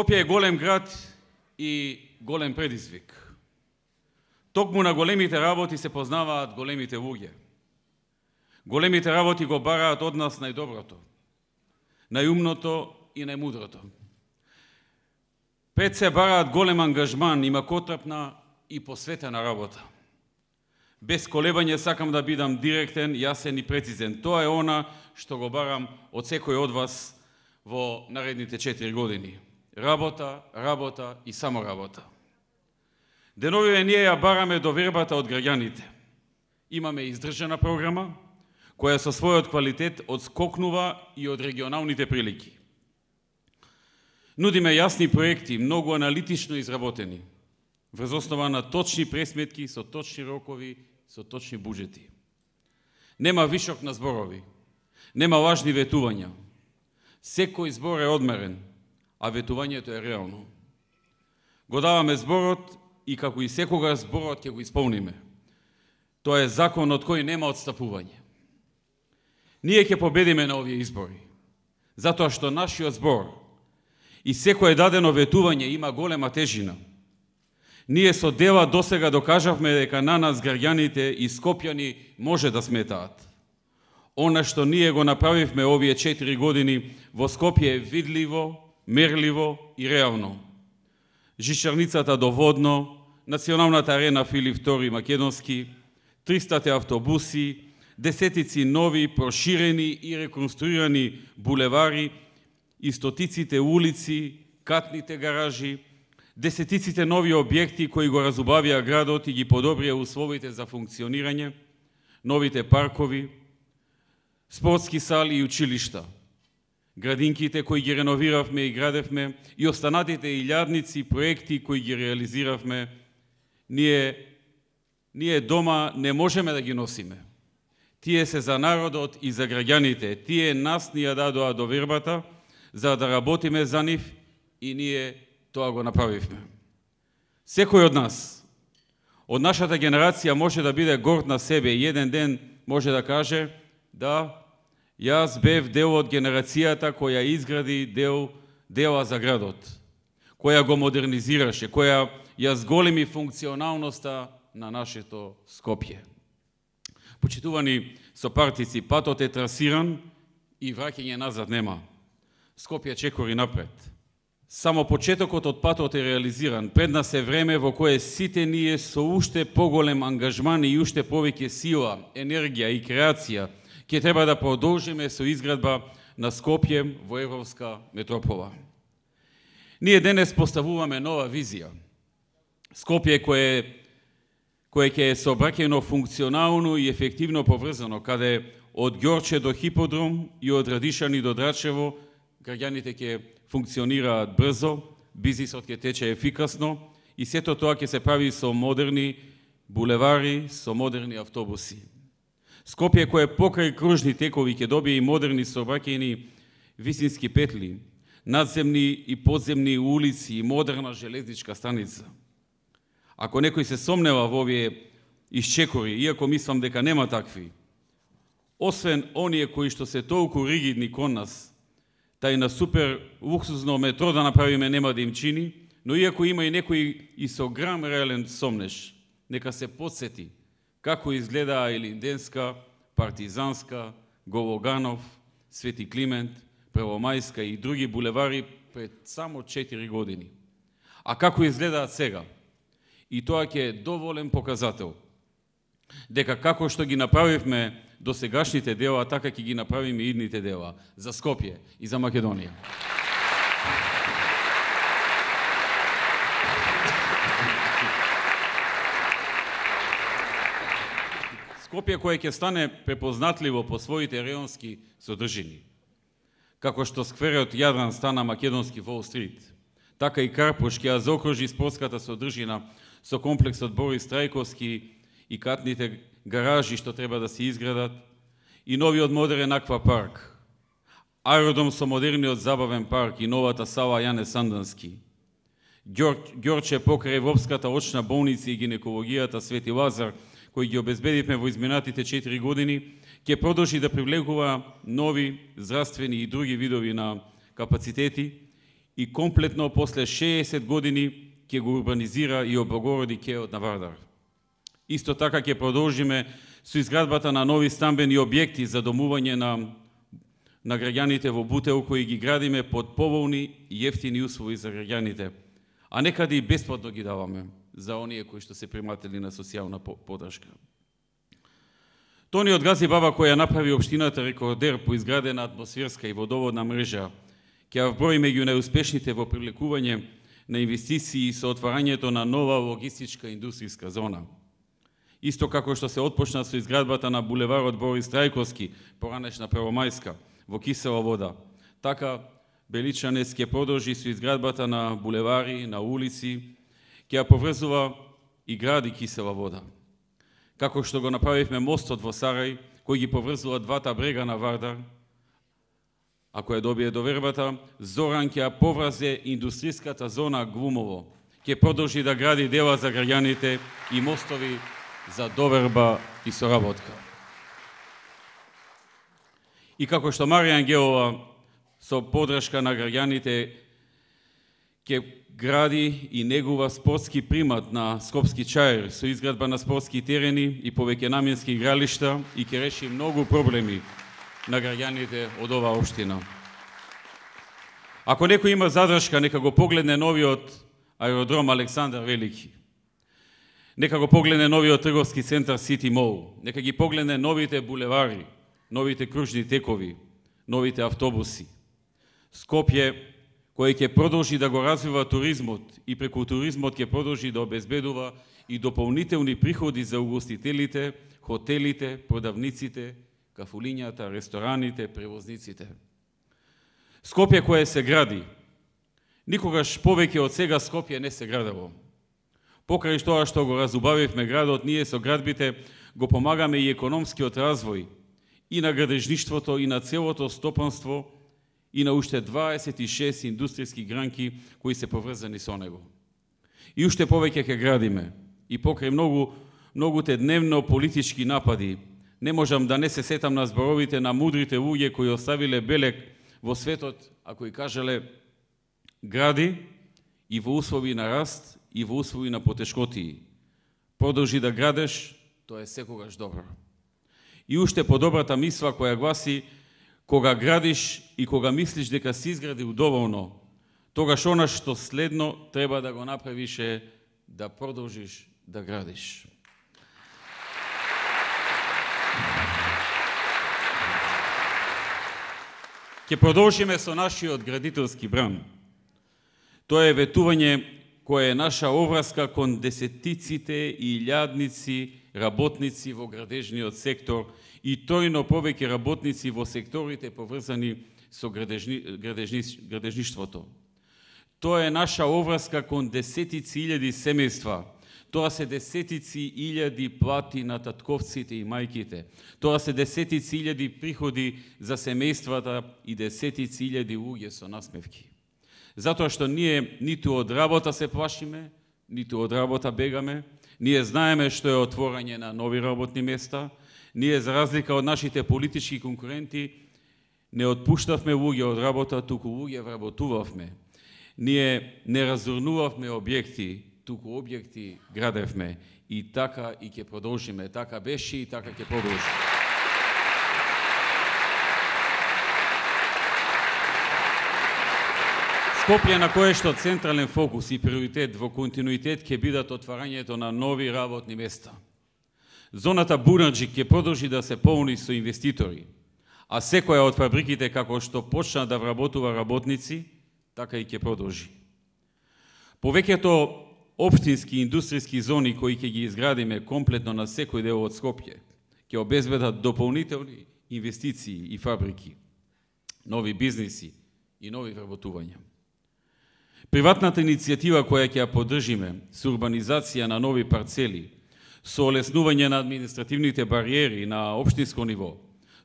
Скопје е голем град и голем предизвик. Токму на големите работи се познаваат големите луѓе. Големите работи го бараат од нас најдоброто, најумното и најмудрото. Пред се бараат голем ангажман, има котрапна и посветена работа. Без колебање сакам да бидам директен, јасен и прецизен. Тоа е она што го барам од секој од вас во наредните 4 години. Работа, работа и само работа. Деновиве ние ја бараме довербата од граѓаните. Имаме издржана програма, која со својот квалитет одскокнува и од регионалните прилики. Нудиме јасни проекти, многу аналитично изработени, врз основа на точни пресметки, со точни рокови, со точни буџети. Нема вишок на зборови, нема лажни ветувања. Секој збор е одмерен, а ветувањето е реално. Го даваме зборот и како и секогаш зборот ќе го исполниме. Тоа е закон од кој нема отстапување. Ние ќе победиме на овие избори, затоа што нашиот збор и секое дадено ветување има голема тежина. Ние со дела досега докажавме дека на нас граѓаните и скопјани може да сметаат. Она што ние го направивме овие 4 години во Скопје е видливо, мерливо и реално. Жичарницата до Водно, Националната арена Филип II Македонски, 300 автобуси, десетици нови, проширени и реконструирани булевари и стотиците улици, катните гаражи, десетиците нови објекти кои го разубавија градот и ги подобрија условите за функционирање, новите паркови, спортски сали и училишта, градинките кои ги реновиравме и градевме и останатите илјадници проекти кои ги реализиравме, ние дома не можеме да ги носиме. Тие се за народот и за граѓаните. Тие нас ни ја дадоа довербата за да работиме за нив и ние тоа го направивме. Секој од нас, од нашата генерација може да биде горд на себе и еден ден може да каже да, јас бев дел од генерацијата која изгради дела за градот, која го модернизираше, која ја зголеми функционалноста на нашето Скопје. Почитувани сопартици, патот е трасиран и враќање назад нема. Скопје чекори напред. Само почетокот од патот е реализиран. Пред нас е време во кое сите ние со уште поголем ангажман и уште повеќе сила, енергија и креација ќе треба да продолжиме со изградба на Скопје во европска метропола. Ние денес поставуваме нова визија. Скопје кое ќе е сообраќајно функционално и ефективно поврзано, каде од Ѓорче до Хиподром и од Радишани до Драчево граѓаните ќе функционираат брзо, бизнисот ќе тече ефикасно и сето тоа ќе се прави со модерни булевари, со модерни автобуси. Скопје кое покрај кружни текови ќе добие и модерни сообраќајни висински петли, надземни и подземни улици и модерна железничка станица. Ако некој се сомнева во овие исчекори, иако мислам дека нема такви, освен оние кои што се толку ригидни кон нас, тај на супер луксузно метро да направиме нема да им чини, но иако има и некој и со грам реален сомнеш, нека се подсети како изгледаа Илинденска, Партизанска, Гологанов, Свети Климент, Првомајска и други булевари пред само 4 години. А како изгледаат сега? И тоа ќе е доволен показател дека како што ги направивме досегашните дела, така ќе ги направиме и идните дела за Скопје и за Македонија. Скопје кое ќе стане препознатливо по своите реонски содржини. Како што скверот Јадран стана македонски Wall Street, така и Карпуш ќе ја заокружи спортската содржина со комплексот Борис Трајковски и катните гаражи што треба да се изградат, и новиот модерен аквапарк, аеродром со модерниот забавен парк и новата сала Јане Сандански, Ѓорче покрај Европската очна болница и гинекологијата Свети Лазар, кои ги обезбедивме во изминатите 4 години, ќе продолжи да привлекува нови здравствени и други видови на капацитети и комплетно после 60 години ќе го урбанизира и облагороди кеот на Вардар. Исто така ќе продолжиме со изградбата на нови стамбени објекти за домување на граѓаните во Бутево, кои ги градиме под поволни и ефтини услови за граѓаните, а некаде и бесплатно ги даваме за оние кои што се приматели на социјална поддршка. Тони од Гази Баба, која направи општината рекордер по изградена атмосферска и водоводна мрежа, ќе вброи меѓу најуспешните во привлекување на инвестиции со отварањето на нова логистичка индустријска зона. Исто како што се отпочна со изградбата на булеварот Борис Трајковски, поранешна Првомајска, во Кисела Вода, така Беличанец ќе продолжи со изградбата на булевари, на улици, ќе ја поврзува и гради Кисела Вода. Како што го направивме мостот во Сарај, кој ги поврзува двата брега на Вардар, ако ја добие довербата, Зоран ќе ја поврзе индустријската зона Глумово, ќе продолжи да гради дела за граѓаните и мостови за доверба и соработка. И како што Марија Ангелова со поддршка на граѓаните ќе гради и негува спортски примат на Скопски Чаир со изградба на спортски терени и повеќенаменски игралишта и ќе реши многу проблеми на граѓаните од оваа општина. Ако некој има задршка, нека го погледне новиот аеродром Александар Велики. Нека го погледне новиот трговски центар Сити Мол. Нека ги погледне новите булевари, новите кружни текови, новите автобуси. Скопје, кој ќе продолжи да го развива туризмот и преку туризмот ќе продолжи да обезбедува и дополнителни приходи за угостителите, хотелите, продавниците, кафулињата, рестораните, превозниците. Скопје кое се гради. Никогаш повеќе од сега Скопје не се градело. Покрај тоа што го разубавивме градот, ние со градбите го помагаме и економскиот развој, и на градежништвото, и на целото стопанство, и на уште 26 индустријски гранки кои се поврзани со него. И уште повеќе ќе градиме. И покрај многуте дневно политички напади, не можам да не се сетам на зборовите на мудрите луѓе кои оставиле белег во светот, а кои кажале: гради и во услови на раст и во услови на потешкотии. Продолжи да градеш, тоа е секогаш добро. И уште подобрата мисла која гласи: кога градиш и кога мислиш дека си изградил доволно, тогаш она што следно треба да го направиш е да продолжиш да градиш. Ќе продолжиме со нашиот градителски бран. Тоа е ветување кое е наша обврска кон десетиците и илјадници работници во градежниот сектор и тојно повеќе работници во секторите поврзани со градежништвото. Тоа е наша обврска кон десетици илјади семејства. Тоа се десетици илјади плати на татковците и мајките. Тоа се десетици илјади приходи за семејствата и десетици илјади луѓе со насмевки. Затоа што ние ниту од работа се плашиме, ниту од работа бегаме, ние знаеме што е отворање на нови работни места, ние за разлика од нашите политички конкуренти не отпуштавме луѓе од работа, туку луѓе вработувавме. Ние не разурнувавме објекти, туку објекти градевме и така и ќе продолжиме. Така беше и така ќе продолжи. Скопје на кое што централен фокус и приоритет во континуитет ќе бидат отварањето на нови работни места. Зоната Бунаджик ќе продолжи да се полни со инвеститори, а секоја од фабриките како што почна да вработува работници, така и ќе продолжи. Повеќето општински индустријски зони кои ќе ги изградиме комплетно на секој дел од Скопје ќе обезбедат дополнителни инвестиции и фабрики, нови бизниси и нови вработувања. Приватната иницијатива која ќе ја поддржиме со урбанизација на нови парцели, со олеснување на административните бариери на општинско ниво,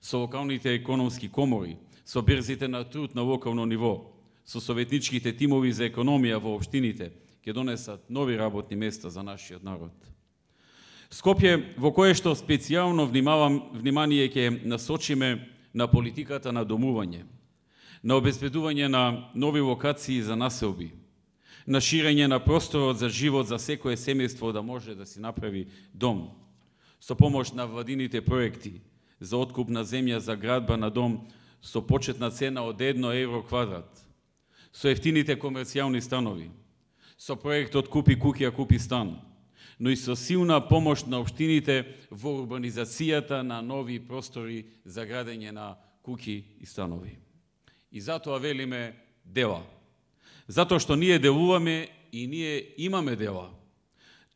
со локалните економски комори, со берзите на труд на локално ниво, со советничките тимови за економија во општините, ќе донесат нови работни места за нашиот народ. Скопје, во кое што специјално внимание ќе насочиме на политиката на домување. на обезбедување на нови локации за населби, на ширење на просторот за живот за секое семејство да може да си направи дом, со помош на владините проекти за откуп на земја за градба на дом со почетна цена од 1 евро квадрат, со ефтините комерцијални станови, со проектот Купи куќа, купи стан, но и со силна помош на општините во урбанизацијата на нови простори за градење на куќи и станови. И затоа велиме дела. Затоа што ние делуваме и ние имаме дела.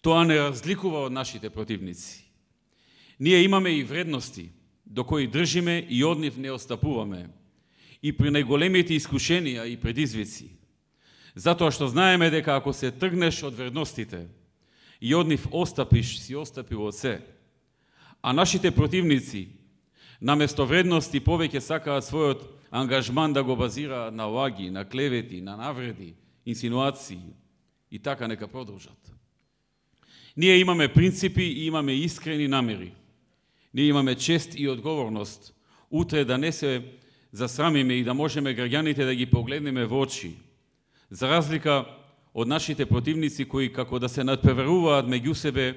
Тоа не разликува од нашите противници. Ние имаме и вредности до кои држиме и од нив не отстапуваме. И при најголемите искушенија и предизвици. Затоа што знаеме дека ако се тргнеш од вредностите и од нив остапиш, си остапил од се. А нашите противници, наместо вредности, повеќе сакаат својот ангажман да го базираат на лаги, на клевети, на навреди, инсинуации и така нека продолжат. Ние имаме принципи и имаме искрени намери. Ние имаме чест и одговорност утре да не се засрамиме и да можеме граѓаните да ги погледнеме во очи. За разлика од нашите противници кои како да се надпреваруваат меѓу себе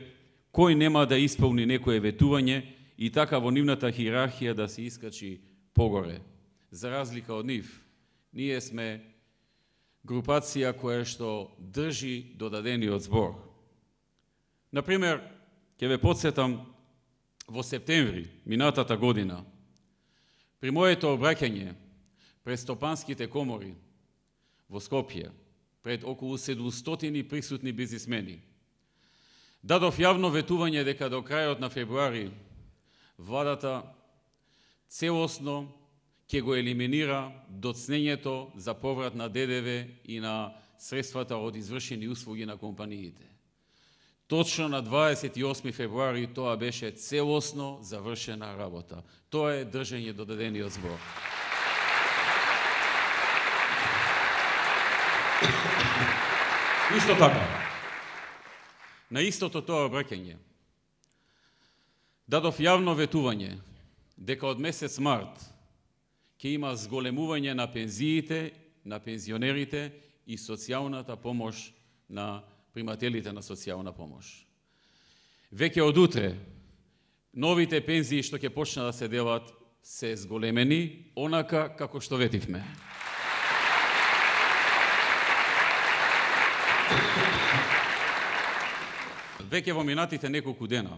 кој нема да исполни некое ветување и така во нивната хиерархија да се искачи погоре. За разлика од нив, ние сме групација која што држи додадениот збор. Например, ќе ве потсетам во септември минатата година, при моето обраќање пред стопанските комори во Скопје, пред околу 700 присутни бизнисмени, дадов јавно ветување дека до крајот на февруари владата целосно ќе го елиминира доцнењето за поврат на ДДВ и на средствата од извршени услуги на компаниите. Точно на 28 февруари тоа беше целосно завршена работа. Тоа е држење додадениот збор. Исто така, на истото тоа обраќање, дадов јавно ветување дека од месец март ќе има зголемување на пензиите, на пензионерите и социјалната помош на примателите на социјална помош. Веќе од утре, новите пензии што ќе почнат да се делат се зголемени, онака како што ветивме. Веќе во минатите неколку дена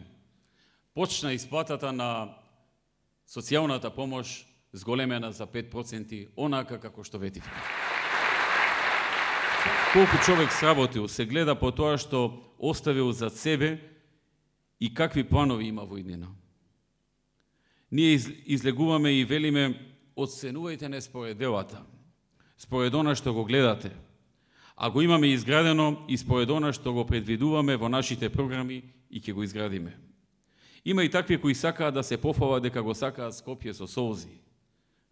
почна исплатата на социјалната помош зголемена за 5%, онака како што ветивме. Колку човек сработил, се гледа по тоа што оставил за себе и какви планови има во иднина. Ние излегуваме и велиме, оценувајте не според делата, според она што го гледате, а го имаме изградено и според она што го предвидуваме во нашите програми и ќе го изградиме. Има и такви кои сакаат да се пофалат дека го сакаат Скопје со солзи,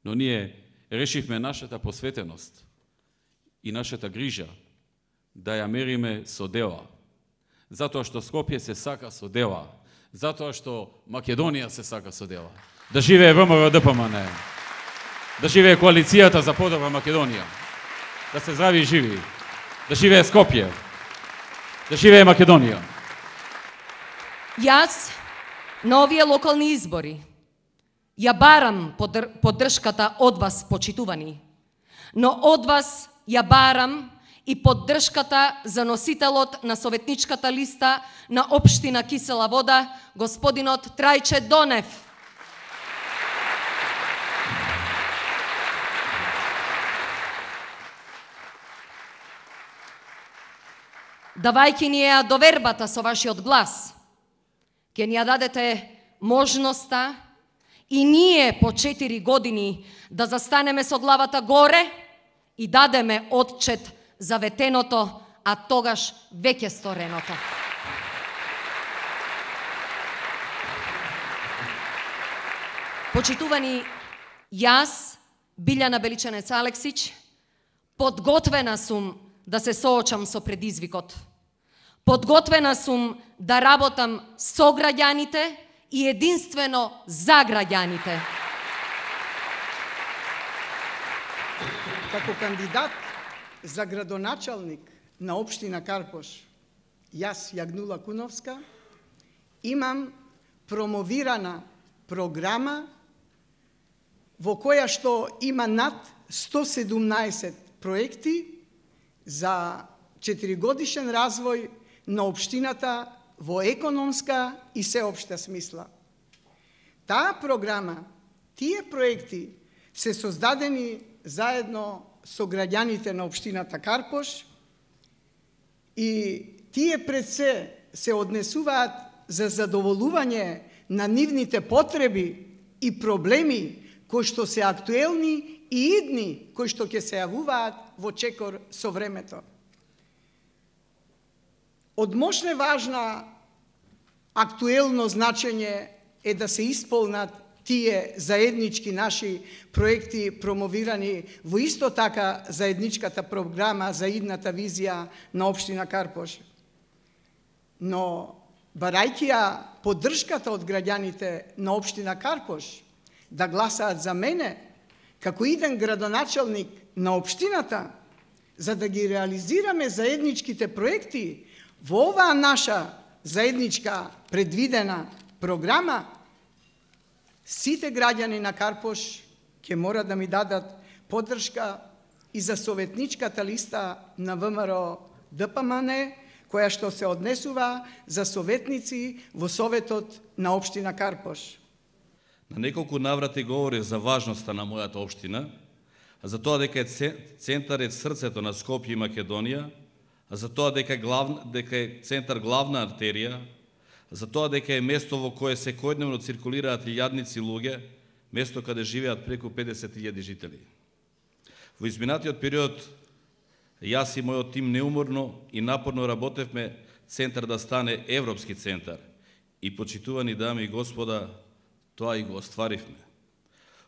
но ние решивме нашата посветеност и нашата грижа да ја мериме со дела. Затоа што Скопје се сака со дела. Затоа што Македонија се сака со дела. Да живее ВМРО-ДПМН. Да живее коалицијата за подобра Македонија. Да се здрави и живи. Да живее Скопје. Да живее Македонија. Јас на овие локални избори ја барам поддршката од вас, почитувани, но од вас ја барам и поддршката за носителот на советничката листа на општина Кисела Вода, господинот Трајче Донев. Давајќи ни ја довербата со вашиот глас, ќе ни ја дадете можноста и ние по 4 години да застанеме со главата горе и дадеме отчет за ветеното, а тогаш веќе стореното. Почитувани, јас, Билјана Беличанец Алексич, подготвена сум да се соочам со предизвикот. Подготвена сум да работам со граѓаните и единствено за граѓаните. Како кандидат за градоначалник на општина Карпош, јас, Јагнула Куновска, имам промовирана програма во која што има над 117 проекти за 4-годишен развој на општината во економска и сеопшта смисла. Таа програма, тие проекти се создадени заедно со граѓаните на општината Карпош и тие пред се однесуваат за задоволување на нивните потреби и проблеми кои што се актуелни и идни, кои што ќе се јавуваат во чекор со времето. Од мощна важна актуелно значење е да се исполнат тие заеднички наши проекти промовирани во исто така заедничката програма за идната визија на општина Карпош. Но, барајќи ја поддршката од граѓаните на општина Карпош да гласаат за мене, како иден градоначалник на општината, за да ги реализираме заедничките проекти во оваа наша заедничка предвидена програма, сите граѓани на Карпош ќе мора да ми дадат поддршка и за советничката листа на ВМРО ДПМН, која што се однесува за советници во Советот на општина Карпош. На неколку наврати говори за важноста на мојата општина, за тоа дека е центарот срцето на Скопје и Македонија, за тоа дека е центар главна артерија, за тоа дека е место во кое секојдневно циркулираат илјадници луѓе, место каде живеат преку 50.000 жители. Во изминатиот период, јас и мојот тим неуморно и напорно работевме центар да стане европски центар. И почитувани дами и господа, тоа и го остваривме.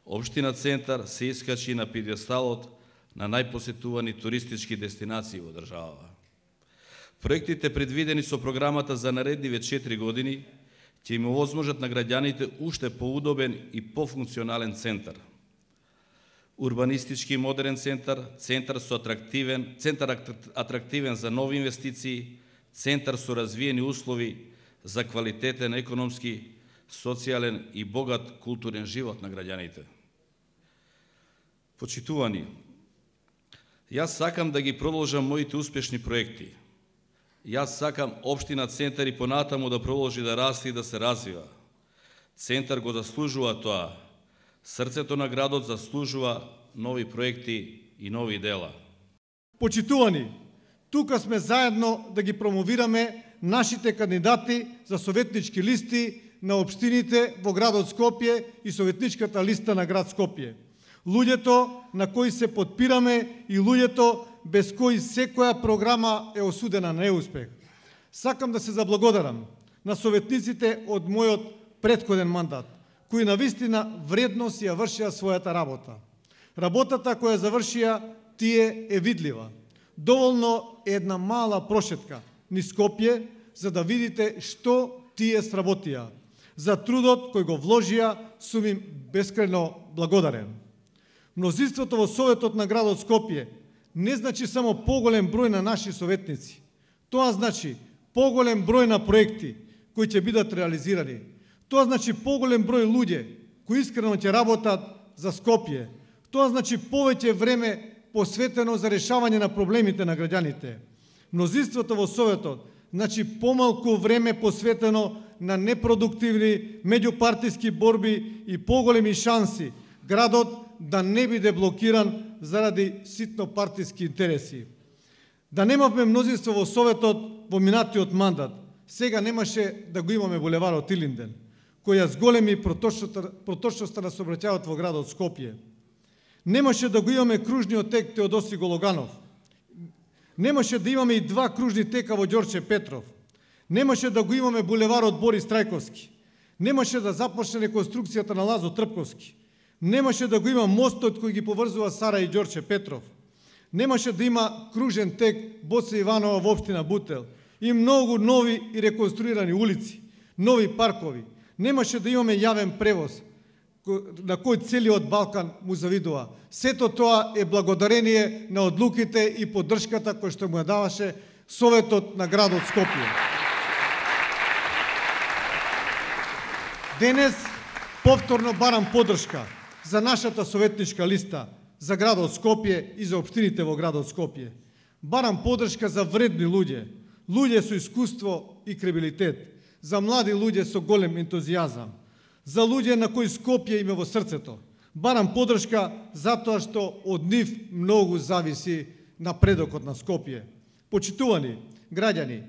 Општина Центар се искачи на пиедесталот на најпосетувани туристички дестинации во државава. Проектите предвидени со програмата за наредниве 4 години ќе им овозможат на граѓаните уште поудобен и пофункционален центар. Урбанистички модерен центар, центар атрактивен за нови инвестиции, центар со развиени услови за квалитетен економски, социјален и богат културен живот на граѓаните. Почитувани, јас сакам да ги продолжам моите успешни проекти. Јас сакам општина Центар и понатаму да продолжи да расте и да се развива. Центар го заслужува тоа. Срцето на градот заслужува нови проекти и нови дела. Почитувани, тука сме заедно да ги промовираме нашите кандидати за советнички листи на општините во градот Скопје и советничката листа на град Скопје. Луѓето на кои се подпираме и луѓето без кои секоја програма е осудена на неуспех. Сакам да се заблагодарам на советниците од мојот претходен мандат, кои навистина вредно си ја вршија својата работа. Работата која завршија тие е видлива. Доволно е една мала прошетка низ Скопје за да видите што тие сработија. За трудот кој го вложија сум им бескрајно благодарен. Мнозинството во Советот на градот Скопје не значи само поголем број на наши советници. Тоа значи поголем број на проекти кои ќе бидат реализирани. Тоа значи поголем број луѓе кои искрено ќе работат за Скопје. Тоа значи повеќе време посветено за решавање на проблемите на граѓаните. Мнозинството во Советот значи помалку време посветено на непродуктивни меѓупартиски борби и поголеми шанси градот да не биде блокиран заради ситно партиски интереси. Да немавме мнозинство во Советот во минатиот мандат, сега немаше да го имаме булеварот Илинден, кој ја зголеми проточноста на сообраќајот во градот Скопје. Немаше да го имаме кружниот тек Теодоси Гологанов. Немаше да имаме и 2 кружни тека во Ѓорче Петров. Немаше да го имаме булеварот Борис Трајковски. Немаше да започне реконструкцијата на Лазо Трпковски. Немаше да го има мостот кој ги поврзува Сара и Ѓорче Петров. Немаше да има кружен тек Боце Иванова во општина Бутел и многу нови и реконструирани улици, нови паркови. Немаше да имаме јавен превоз. на кој целиот Балкан му завидува. Сето тоа е благодарение на одлуките и поддршката која што му ја даваше Советот на градот Скопје. Денес повторно барам поддршка за нашата советничка листа за градот Скопје и за општините во градот Скопје. Барам поддршка за вредни луѓе, луѓе со искуство и кребилитет, за млади луѓе со голем ентузијазам, за луѓе на кои Скопје име во срцето. Барам поддршка затоа што од нив многу зависи напредокот на Скопје. Почитувани граѓани,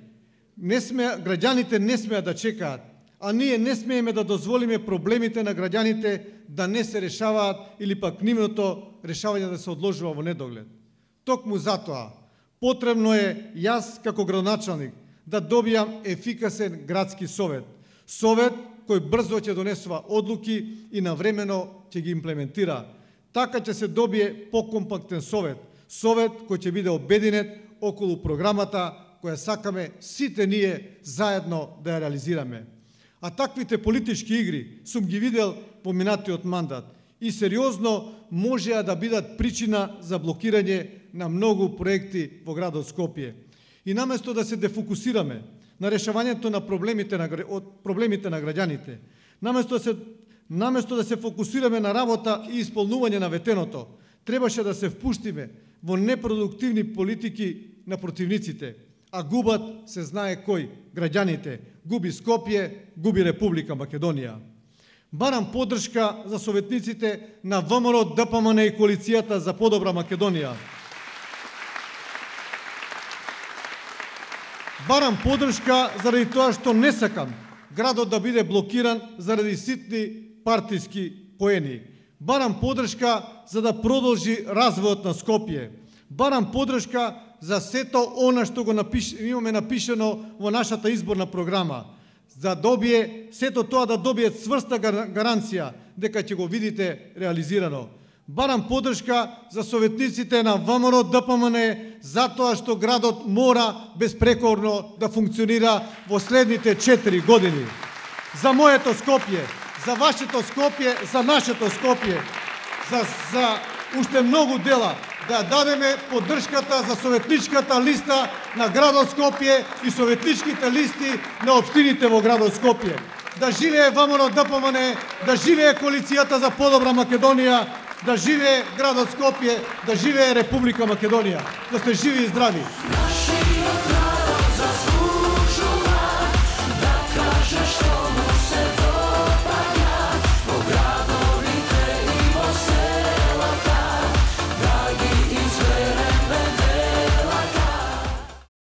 граѓаните не смеат да чекаат, а ние не смееме да дозволиме проблемите на граѓаните да не се решаваат или пак нивното решавање да се одложува во недоглед. Токму затоа, потребно е јас како градоначалник да добијам ефикасен градски совет. Совет кој брзо ќе донесува одлуки и навремено ќе ги имплементира. Така ќе се добие покомпактен совет. Совет кој ќе биде обединет околу програмата која сакаме сите ние заедно да ја реализираме. А таквите политички игри сум ги видел во минатиот мандат и сериозно можеа да бидат причина за блокирање на многу проекти во градот Скопје. И наместо да се дефокусираме на решавањето на проблемите на граѓаните, наместо да се фокусираме на работа и исполнување на ветеното, требаше да се впуштиме во непродуктивни политики на противниците, а губат се знае кој, граѓаните, губи Скопје, губи Република Македонија. Барам поддршка за советниците на ВМРО, ДПМН и коалицијата за подобра Македонија. Барам поддршка заради тоа што не сакам градот да биде блокиран заради ситни партиски поени. Барам поддршка за да продолжи развојот на Скопје. Барам поддршка за сето она што го имаме напишено во нашата изборна програма. За добие сето тоа да добие цврста гаранција дека ќе го видите реализирано. Барам поддршка за советниците на ВМРО, ДПМН, затоа што градот мора безпрекорно да функционира во следните 4 години. За моето Скопје, за вашето Скопје, за нашето Скопје, за уште многу дела да дадеме поддршката за советничката листа на градот Скопје и советничките листи на општините во градот Скопје. Да живее ВМРО, ДПМН, да живее коалицијата за подобра Македонија, да живее градот Скопје, да живее Република Македонија. Да сте живи и здрави.